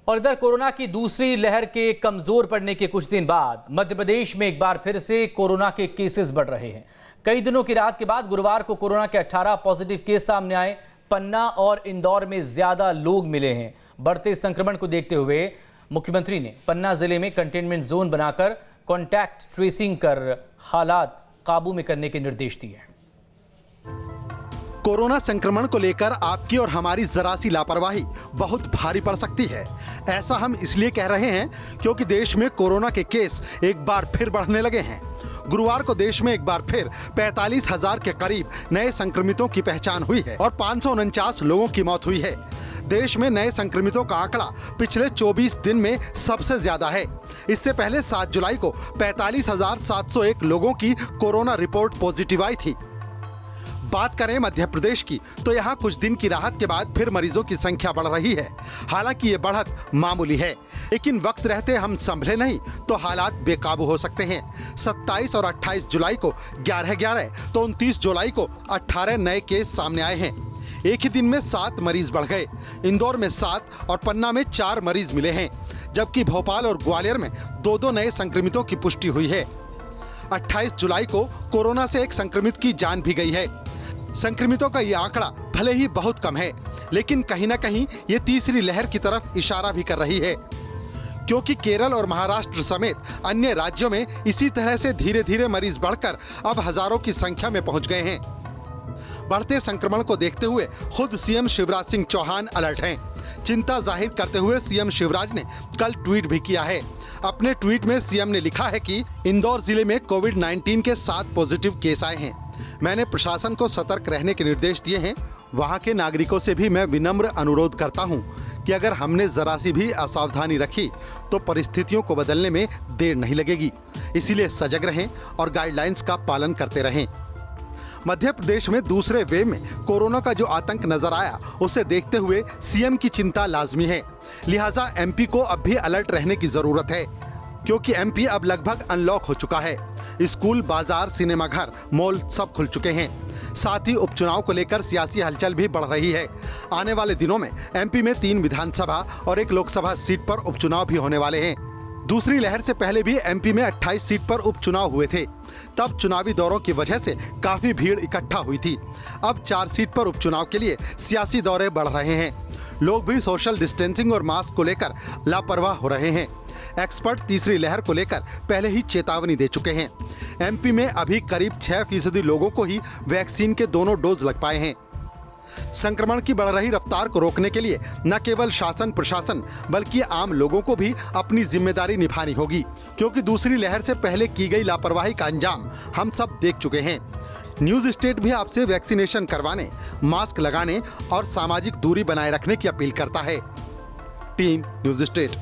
और इधर कोरोना की दूसरी लहर के कमजोर पड़ने के कुछ दिन बाद मध्य प्रदेश में एक बार फिर से कोरोना के केसेस बढ़ रहे हैं। कई दिनों की राहत के बाद गुरुवार को कोरोना के 18 पॉजिटिव केस सामने आए। पन्ना और इंदौर में ज्यादा लोग मिले हैं। बढ़ते संक्रमण को देखते हुए मुख्यमंत्री ने पन्ना जिले में कंटेनमेंट जोन बनाकर कॉन्टैक्ट ट्रेसिंग कर हालात काबू में करने के निर्देश दिए हैं। कोरोना संक्रमण को लेकर आपकी और हमारी जरा सी लापरवाही बहुत भारी पड़ सकती है। ऐसा हम इसलिए कह रहे हैं क्योंकि देश में कोरोना के केस एक बार फिर बढ़ने लगे हैं। गुरुवार को देश में एक बार फिर 45,000 के करीब नए संक्रमितों की पहचान हुई है और 549 लोगों की मौत हुई है। देश में नए संक्रमितों का आंकड़ा पिछले 24 दिन में सबसे ज्यादा है। इससे पहले 7 जुलाई को 45,701 लोगों की कोरोना रिपोर्ट पॉजिटिव आई थी। बात करें मध्य प्रदेश की तो यहाँ कुछ दिन की राहत के बाद फिर मरीजों की संख्या बढ़ रही है। हालांकि ये बढ़त मामूली है, लेकिन वक्त रहते हम संभले नहीं तो हालात बेकाबू हो सकते हैं। 27 और 28 जुलाई को 11 तो 29 जुलाई को 18 नए केस सामने आए हैं। एक ही दिन में 7 मरीज बढ़ गए। इंदौर में 7 और पन्ना में 4 मरीज मिले हैं, जबकि भोपाल और ग्वालियर में 2-2 नए संक्रमितों की पुष्टि हुई है। 28 जुलाई को कोरोना से एक संक्रमित की जान भी गई है। संक्रमितों का ये आंकड़ा भले ही बहुत कम है, लेकिन कहीं न कहीं ये तीसरी लहर की तरफ इशारा भी कर रही है, क्योंकि केरल और महाराष्ट्र समेत अन्य राज्यों में इसी तरह से धीरे धीरे मरीज बढ़कर अब हजारों की संख्या में पहुंच गए हैं। बढ़ते संक्रमण को देखते हुए खुद सीएम शिवराज सिंह चौहान अलर्ट हैं। चिंता जाहिर करते हुए सीएम शिवराज ने कल ट्वीट भी किया है। अपने ट्वीट में सीएम ने लिखा है कि इंदौर जिले में कोविड-19 के 7 पॉजिटिव केस आए हैं। मैंने प्रशासन को सतर्क रहने के निर्देश दिए हैं। वहां के नागरिकों से भी मैं विनम्र अनुरोध करता हूं कि अगर हमने जरा सी भी असावधानी रखी तो परिस्थितियों को बदलने में देर नहीं लगेगी। इसीलिए सजग रहें और गाइडलाइंस का पालन करते रहें। मध्य प्रदेश में दूसरे वेव में कोरोना का जो आतंक नजर आया, उसे देखते हुए सीएम की चिंता लाजमी है। लिहाजा एमपी को अब भी अलर्ट रहने की जरूरत है, क्योंकि एमपी अब लगभग अनलॉक हो चुका है। स्कूल, बाजार, सिनेमाघर, मॉल सब खुल चुके हैं। साथ ही उपचुनाव को लेकर सियासी हलचल भी बढ़ रही है। आने वाले दिनों में एमपी में 3 विधानसभा और 1 लोकसभा सीट पर उपचुनाव भी होने वाले हैं। दूसरी लहर से पहले भी एमपी में 28 सीट पर उपचुनाव हुए थे। तब चुनावी दौरों की वजह से काफी भीड़ इकट्ठा हुई थी। अब 4 सीट पर उपचुनाव के लिए सियासी दौरे बढ़ रहे हैं। लोग भी सोशल डिस्टेंसिंग और मास्क को लेकर लापरवाह हो रहे हैं। एक्सपर्ट तीसरी लहर को लेकर पहले ही चेतावनी दे चुके हैं। एमपी में अभी करीब 6% लोगों को ही वैक्सीन के दोनों डोज लग पाए हैं। संक्रमण की बढ़ रही रफ्तार को रोकने के लिए न केवल शासन प्रशासन बल्कि आम लोगों को भी अपनी जिम्मेदारी निभानी होगी, क्योंकि दूसरी लहर से पहले की गई लापरवाही का अंजाम हम सब देख चुके हैं। न्यूज स्टेट भी आपसे वैक्सीनेशन करवाने, मास्क लगाने और सामाजिक दूरी बनाए रखने की अपील करता है। Team news state.